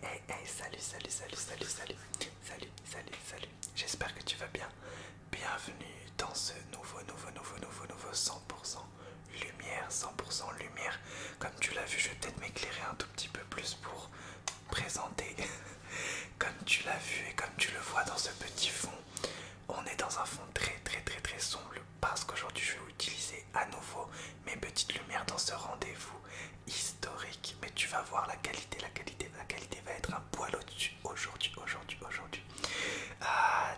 Salut, salut, salut, salut, salut, salut, salut, salut. J'espère que tu vas bien. Bienvenue dans ce nouveau 100% lumière, 100% lumière. Comme tu l'as vu, je vais peut-être m'éclairer un tout petit peu plus pour présenter. Comme tu l'as vu et comme tu le vois dans ce petit fond, on est dans un fond très sombre parce qu'aujourd'hui je vais utiliser à nouveau mes petites lumières dans ce rendez-vous historique. Mais tu vas voir la qualité va être un poil au-dessus aujourd'hui.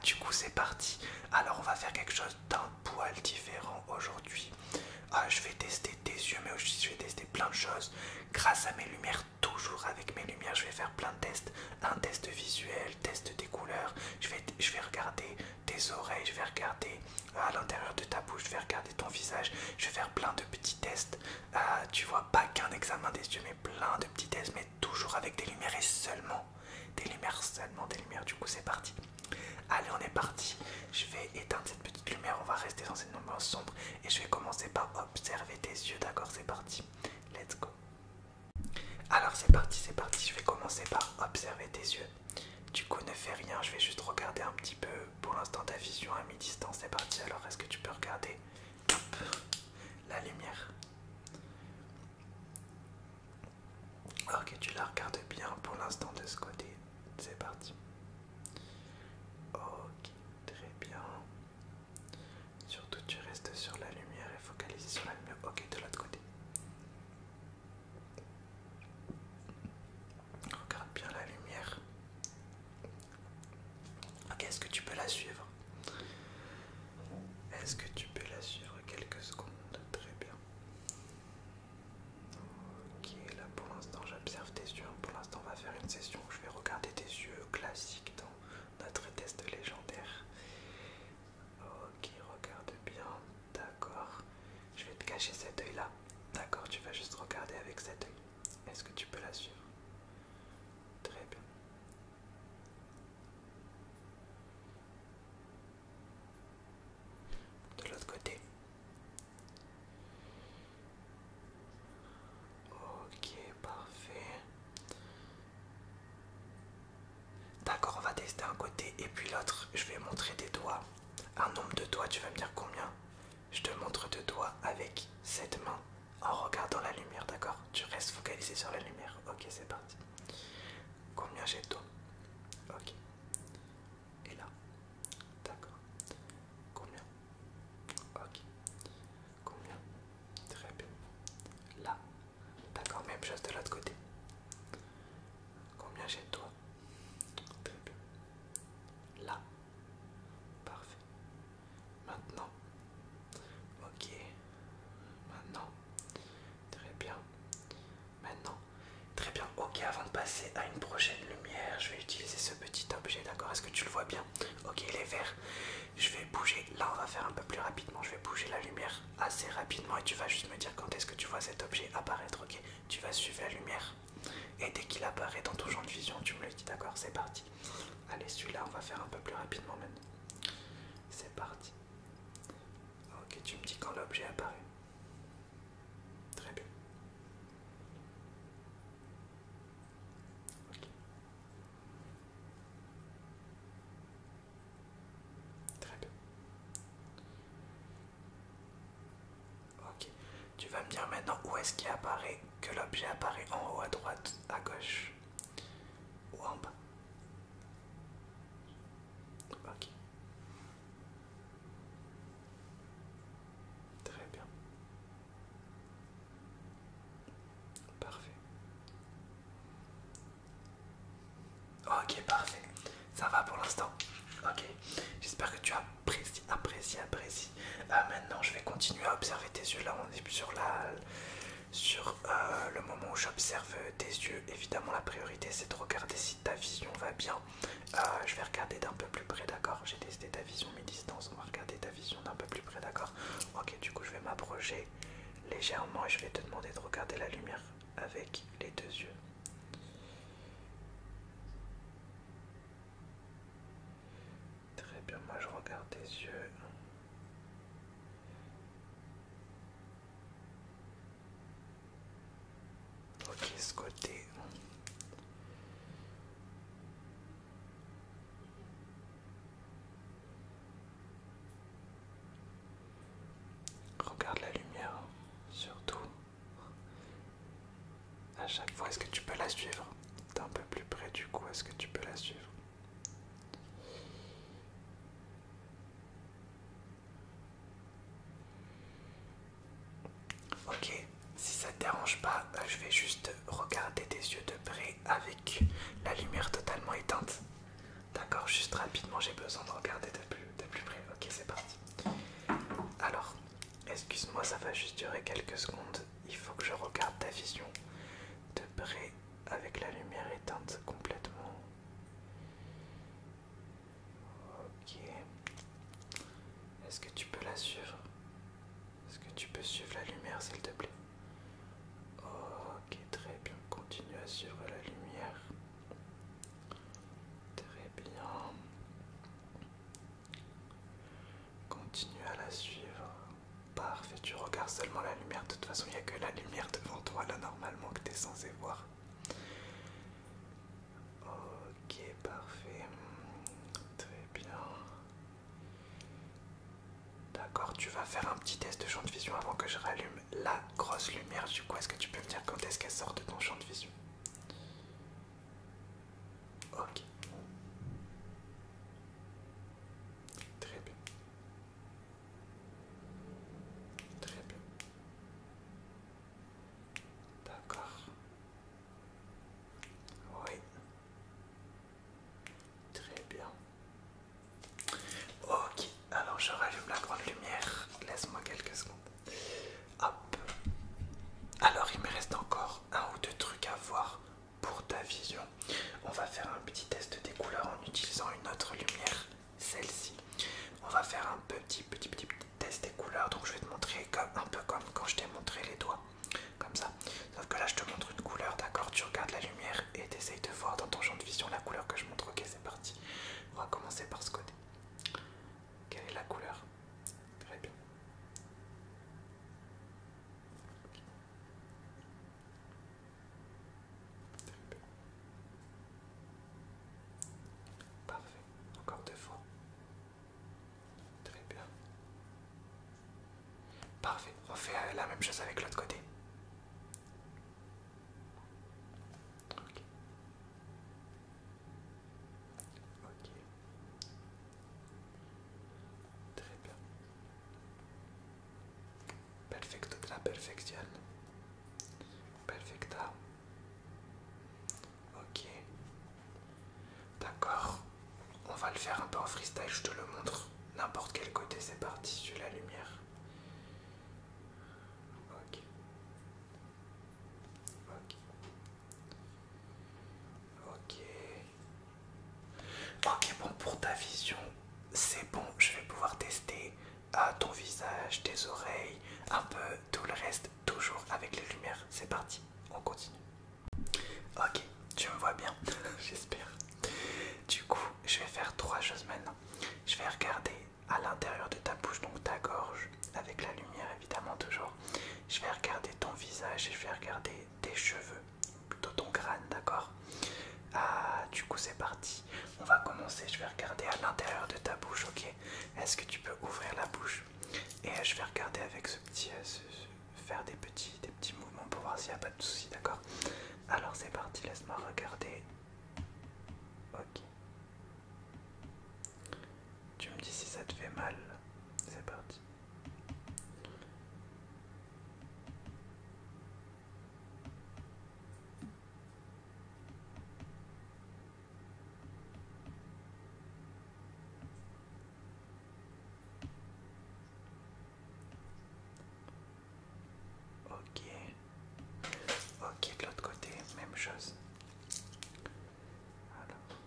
Du coup c'est parti. Alors on va faire quelque chose d'un poil différent aujourd'hui. Je vais tester tes yeux, mais aussi je vais tester plein de choses. Grâce à mes lumières, toujours avec mes lumières, je vais faire plein de tests. Un test visuel, test des couleurs. Je vais regarder tes oreilles, je vais regarder à l'intérieur de ta bouche, je vais regarder ton visage. Je vais faire plein de petits tests. Tu vois, pas qu'un examen des yeux, mais plein de petits tests, mais toujours avec des lumières et seulement des lumières. Du coup, c'est parti. Allez, on est parti. Je vais éteindre cette petite lumière, on va rester dans cette lumière sombre et je vais commencer par observer tes yeux, d'accord? C'est parti. Let's go. Alors c'est parti, je vais commencer par observer tes yeux. Du coup, ne fais rien, je vais juste regarder un petit peu pour l'instant ta vision à mi-distance. C'est parti, alors est-ce que tu peux regarder la lumière? Ok, tu la regardes bien pour l'instant de ce côté. C'est parti. Ok, très bien. Surtout tu restes sur la lumière et focaliser sur la lumière. Ok, de l'autre côté. Regarde bien la lumière. Ok, est-ce que tu peux la suivre? Est-ce que tu peux la suivre quelques secondes? Très bien. Ok, là pour l'instant j'observe tes yeux. Pour l'instant on va faire une session où je vais regarder tes yeux classiques dans notre test légendaire. Ok, regarde bien. D'accord. Je vais te cacher cet œil là. D'accord, tu vas juste regarder avec cet œil. Est-ce que tu peux la suivre? Très bien. De l'autre côté. Ok, parfait. D'accord, on va tester un côté et puis l'autre. Je vais montrer des doigts. Un nombre de doigts, tu vas me dire combien? Je te montre deux doigts avec cette main en regardant la lumière, d'accord? Tu restes focalisé sur la lumière. Ok, c'est parti. Combien j'ai de doigts? Ok. Et là? D'accord. Combien? Ok. Combien? Très bien. Là? D'accord, même chose de l'autre côté. Combien j'ai de doigts? Très bien. Là? Parfait. Maintenant? Ok. Maintenant? Très bien. Maintenant? Très bien. Ok, avant de passer à une prochaine lumière, je vais utiliser ce petit objet, d'accord? Est-ce que tu le vois bien? Ok, il est vert. Je vais bouger. Là, on va faire un peu plus rapidement. Je vais bouger la lumière assez rapidement et tu vas juste me dire quand est-ce que tu vois cet objet apparaître, ok? Tu vas suivre la lumière et dès qu'il apparaît dans ton champ de vision, tu me le dis, d'accord? C'est parti. Allez, celui-là, on va faire un peu plus rapidement maintenant. C'est parti. Ok, tu me dis quand l'objet apparaît. Très bien. Ok. Très bien. Ok. Tu vas me dire maintenant où est-ce qu'il apparaît, que l'objet apparaît en haut, à droite, à gauche ou en bas. Ok. Très bien. Parfait. Ok, parfait. Ça va pour l'instant. Ok. J'espère que tu apprécies. Maintenant, je vais continuer à observer tes yeux. Là, on est sur le moment où j'observe tes yeux. Évidemment, la priorité, c'est de regarder si ta vision va bien. Je vais regarder d'un peu plus près, d'accord? J'ai testé ta vision mi-distance. On va regarder ta vision d'un peu plus près, d'accord? Ok, du coup, je vais m'approcher légèrement et je vais te demander de regarder la lumière avec les deux yeux. Très bien, moi je regarde tes yeux. Ok, ce côté. chaque fois. Est-ce que tu peux la suivre? T'es un peu plus près du coup, est-ce que tu peux la suivre? Ok, si ça te dérange pas, je vais juste regarder tes yeux de près avec la lumière totalement éteinte. D'accord, juste rapidement, j'ai besoin de regarder de plus près. Ok, c'est parti. Alors, excuse-moi, ça va juste durer quelques secondes. Il faut que je regarde ta vision de près avec la lumière éteinte complètement. Ok. Est-ce que tu peux la suivre? Est-ce que tu peux suivre la lumière, s'il te plaît? Ok, très bien. Continue à suivre la lumière. Très bien. Continue à la suivre. Parfait, tu regardes seulement la lumière. De toute façon, il n'y a que la lumière devant toi, là, normalement, que tu es censé voir. Ok, parfait. Très bien. D'accord, tu vas faire un petit test de champ de vision avant que je rallume la grosse lumière. Du coup, est-ce que tu peux me dire quand est-ce qu'elle sort de ton champ de vision? Ok. Très bien. Très bien. D'accord. Oui. Très bien. Ok, alors je rallume la grande lumière. Laisse-moi quelques secondes. Hop. Alors il me reste encore un ou deux trucs à voir pour ta vision. On va faire un petit test des couleurs en utilisant une autre lumière, celle-ci. On va faire un petit test des couleurs. Donc je vais te montrer un peu comme quand je t'ai montré les doigts. Comme ça. Sauf que là je te montre une couleur, d'accord? Tu regardes la lumière et tu essayes de voir dans ton champ de vision la couleur que je montre. Ok, c'est parti. On va commencer par ce côté. Quelle est la couleur? Très bien. Parfait. Encore deux fois. Très bien. Parfait. On fait la même chose avec l'autre côté. Ok. Ok. Très bien. Perfecto de la perfección. Perfecta. Ok. D'accord. On va le faire un peu en freestyle, je te le montre. N'importe quel côté, c'est parti sur la lumière. Ok. Ok. Ok. Ok, bon, pour ta vision, c'est bon. Je vais pouvoir tester ton visage, tes oreilles, un peu tout le reste, toujours avec les lumières. C'est parti, on continue. Ok, tu me vois bien, j'espère. Du coup, je vais faire trois choses maintenant. Je vais regarder à l'intérieur de ta bouche, donc ta gorge, avec la lumière évidemment toujours. Je vais regarder ton visage et je vais regarder tes cheveux, plutôt ton crâne, d'accord? Ah, du coup c'est parti. On va commencer, je vais regarder à l'intérieur de ta bouche, ok? Est-ce que tu peux ouvrir la bouche? Et je vais regarder avec ce petit... faire des petits mouvements pour voir s'il n'y a pas de soucis, d'accord? Alors c'est parti, laisse-moi regarder. Ok. Tu me dis si ça te fait mal. C'est parti. Ok. Ok, de l'autre côté, même chose. Alors.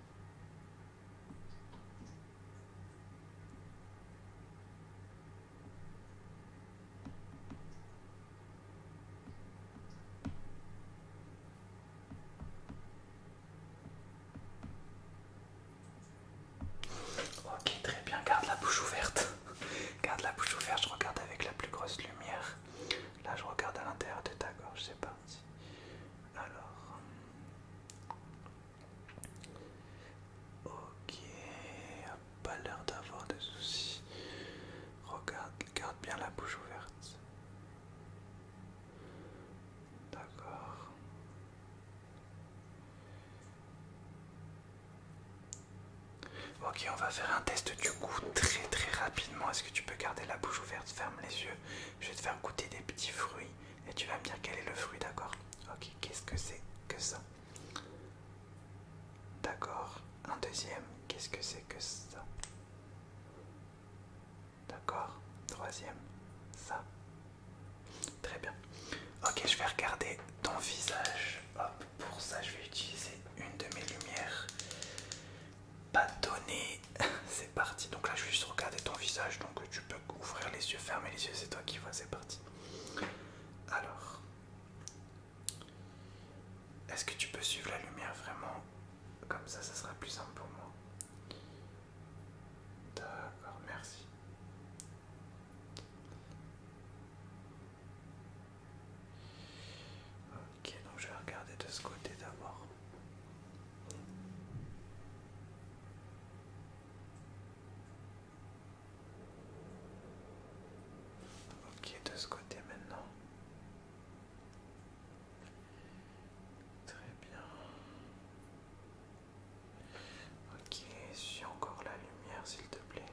Ok, on va faire un test du goût très rapidement. Est-ce que tu peux garder la bouche ouverte? Ferme les yeux. Je vais te faire goûter des petits fruits et tu vas me dire quel est le fruit, d'accord? Ok, qu'est-ce que c'est que ça? D'accord. Un deuxième, qu'est-ce que c'est que ça? D'accord. Troisième, ça. Très bien. Ok, je vais regarder ton visage. Hop, pour ça, je vais utiliser une de mes lumières bâtonnées. C'est parti. Donc là, je vais juste regarder ton visage. Donc tu peux ouvrir les yeux, fermer les yeux, c'est toi qui vois. C'est parti. Alors, est-ce que tu peux suivre la lumière vraiment? Comme ça sera plus simple pour moi. D'accord, merci. Ok, donc je vais regarder de ce côté d'abord. Ok, de ce côté maintenant. Très bien. Ok, suis encore la lumière s'il te plaît.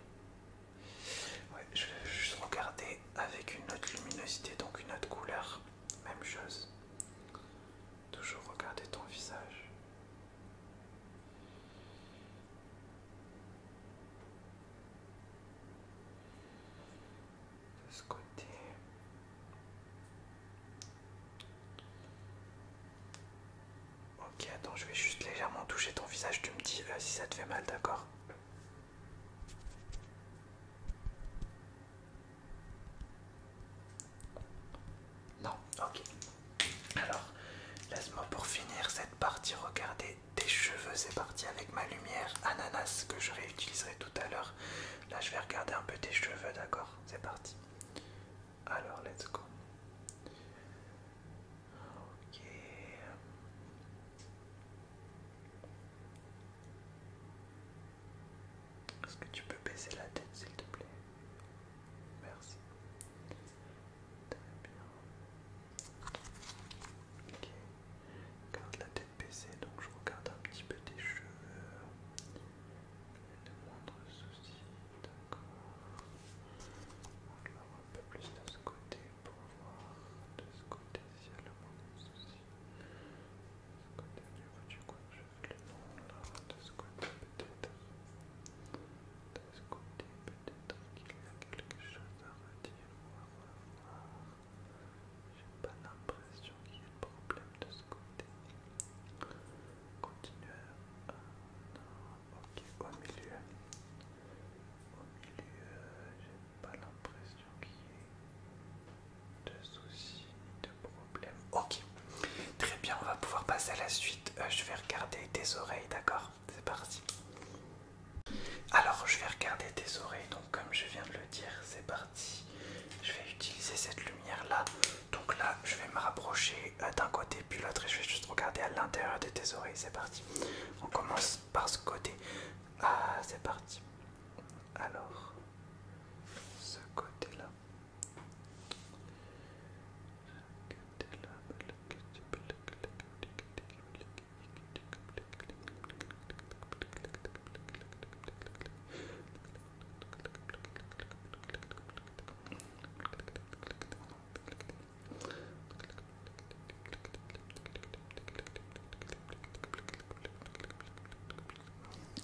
Ouais, je vais juste regarder avec une autre luminosité, donc une autre couleur. Même chose. Toujours regarder ton visage. De ce côté. Ok, attends, je vais juste légèrement toucher ton visage. Tu me dis si ça te fait mal, d'accord? Non, ok. Alors, laisse-moi pour finir cette partie regarder tes cheveux. C'est parti avec ma lumière ananas que je réutiliserai tout à l'heure. Là, je vais regarder un peu tes cheveux, d'accord? C'est parti. Alors, let's go. Ok. Est-ce que tu peux baisser la tête, s'il te plaît? Merci. Très bien. Ok. Garde la tête baissée, donc je regarde un petit peu tes cheveux. Le moindre souci, d'accord. Alors un peu plus de ce côté pour voir de ce côté s'il y a le moindre souci. De ce côté au niveau du coin de cheveux, non là, de ce côté peut-être. De ce côté peut-être qu'il y a quelque chose à redire ou à revoir. J'ai pas l'impression qu'il y ait de problème de ce côté. Continueur. Non, ok, au milieu. Au milieu, j'ai pas l'impression qu'il y ait de soucis ni de problèmes. Ok, très bien, on va pouvoir passer à la suite. Je vais regarder tes oreilles, d'accord? C'est parti. Alors, je vais regarder tes oreilles, donc comme je viens de le dire, c'est parti. Je vais utiliser cette lumière-là. Donc là, je vais me rapprocher d'un côté puis l'autre et je vais juste regarder à l'intérieur de tes oreilles. C'est parti. On commence par ce côté. Ah, c'est parti. Alors, ce côté-là.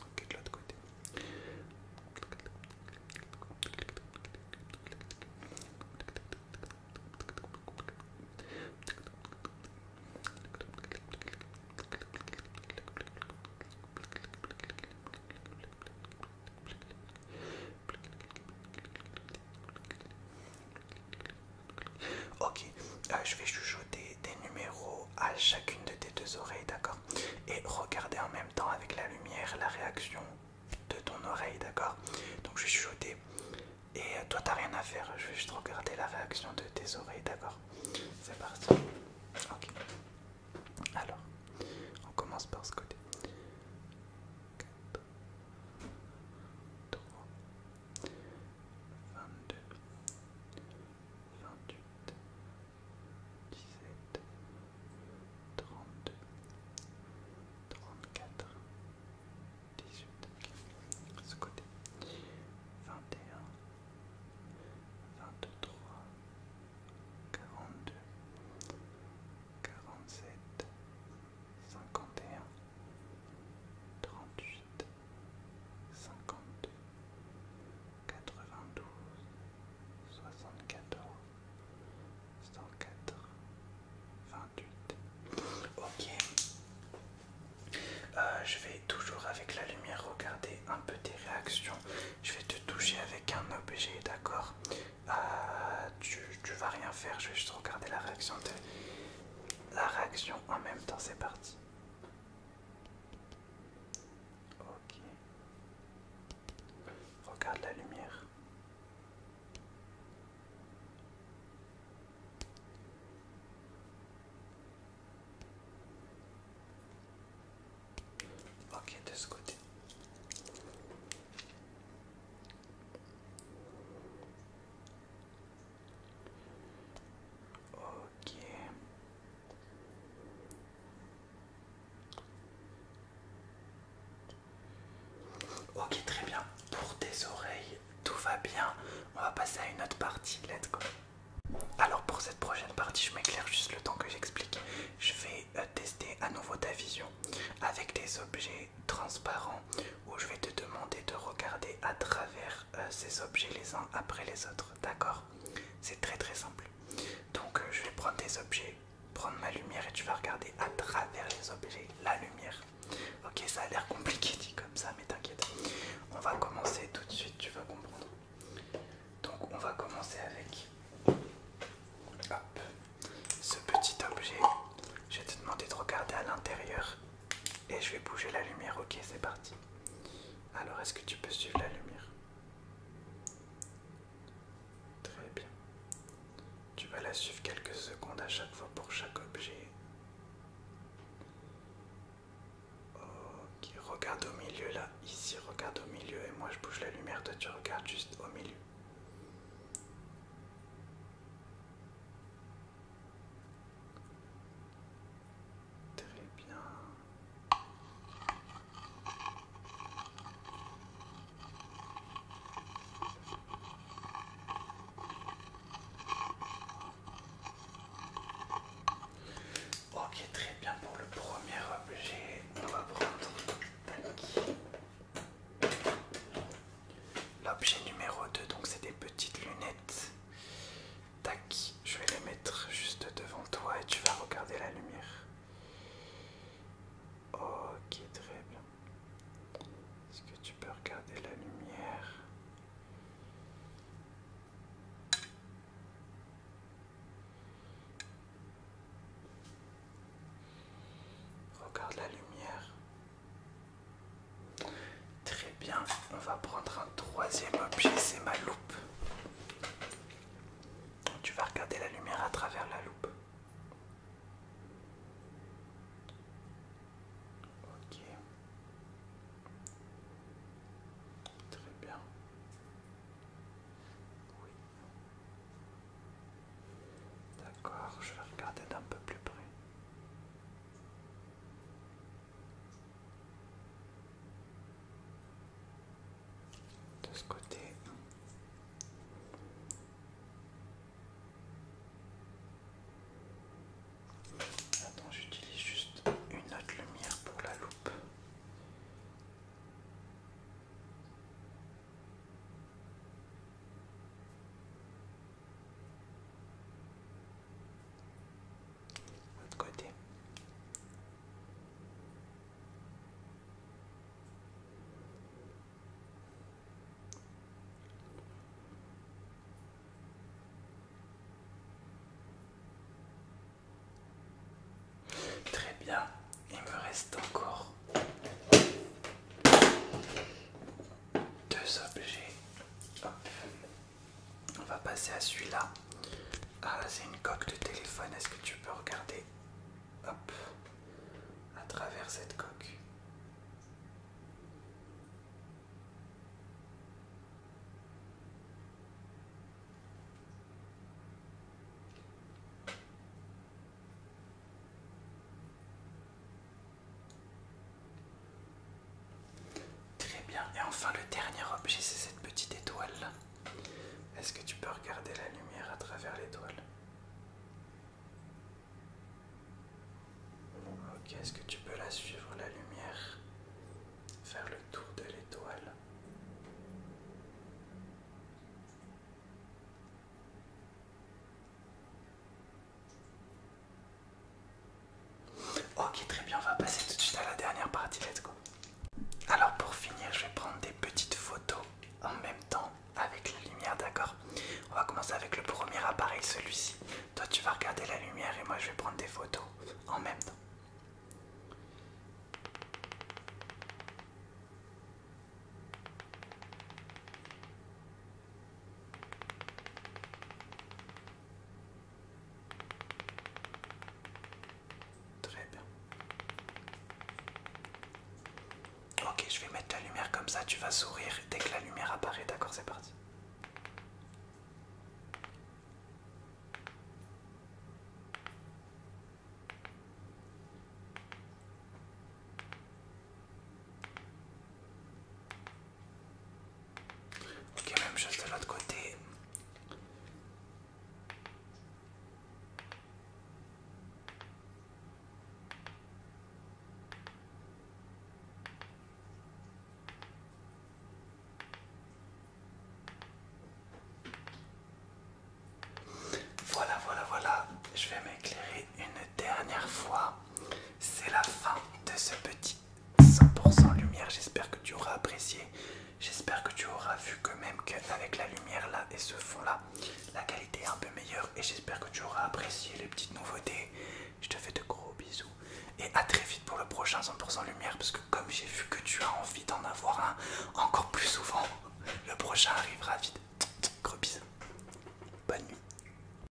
Ok, de l'autre côté. Ok, je vais chuchoter des numéros à chacune de tes deux oreilles, d'accord? Et regarder en même temps avec la lumière la réaction de ton oreille, d'accord? Donc je vais chuchoter et toi t'as rien à faire, je vais juste regarder la réaction de tes oreilles, d'accord? C'est parti. Ok. Alors, on commence par ce côté. 4, 3, 22, 28, 17, 32, 34, 18. je vais toujours avec la lumière regarder un peu tes réactions. Je vais te toucher avec un objet, d'accord? Tu vas rien faire, je vais juste regarder la réaction en même temps, c'est parti. Ok. Regarde la lumière. Ok, de ce côté. Ok. Ok, très bien. Pour tes oreilles, tout va bien. On va passer à une autre partie. Let's go. Alors pour cette prochaine partie, je m'éclaire juste le temps que j'explique. Je vais tester à nouveau ta vision avec des objets transparents où je vais te demander de regarder à travers ces objets les uns après les autres. D'accord? C'est très très simple. Donc je vais prendre des objets, prendre ma lumière et tu vas regarder à travers les objets la lumière. Ok, ça a l'air compliqué dit comme ça, mais t'inquiète. On va commencer tout de suite, tu vas comprendre. Donc on va commencer avec hop, ce petit objet. Je vais te demander de regarder à l'intérieur et je vais bouger la lumière. Ok, c'est parti. Alors est-ce que tu peux suivre la lumière? Très bien. Tu vas la suivre quelques secondes à chaque fois pour chaque objet. Ok, regarde au milieu là, ici regarde au milieu et moi je bouge la lumière, toi tu regardes juste au milieu. Très bien. Ok, très bien. Pour le premier objet, on va prendre l'objet numéro 2, donc c'est des petites lunettes. Tac, je vais les mettre juste devant toi et tu vas regarder la lumière. Ok, très bien. Est-ce que tu peux regarder la lumière? Regarde la lumière. Très bien, on va prendre un troisième objet, c'est ma loupe. Tu vas regarder la lumière à travers la loupe. Ok. Très bien. Oui. D'accord, je vais regarder d'un peu plus près. De ce côté. Attends, j'utilise juste une autre lumière pour la loupe. L'autre côté. Très bien, il me reste encore deux objets. Hop. On va passer à celui-là. Ah, c'est une coque de téléphone. Est-ce que tu peux regarder, hop, à travers cette coque? Très bien. Et enfin, le dernier objet, c'est cette petite étoile là. Est-ce que tu peux regarder la lumière à travers l'étoile? Ok, est-ce que tu peux la suivre, la Je vais mettre la lumière comme ça, tu vas sourire dès que la lumière apparaît, d'accord, c'est parti. Ok, même chose de l'autre côté. Voilà, voilà, voilà. Je vais m'éclairer une dernière fois. C'est la fin de ce petit 100% lumière. J'espère que tu auras apprécié. J'espère que tu auras vu que même qu'avec la lumière là et ce fond là, la qualité est un peu meilleure. Et j'espère que tu auras apprécié les petites nouveautés. Je te fais de gros bisous. Et à très vite pour le prochain 100% lumière. Parce que comme j'ai vu que tu as envie d'en avoir un encore plus souvent, le prochain arrivera vite.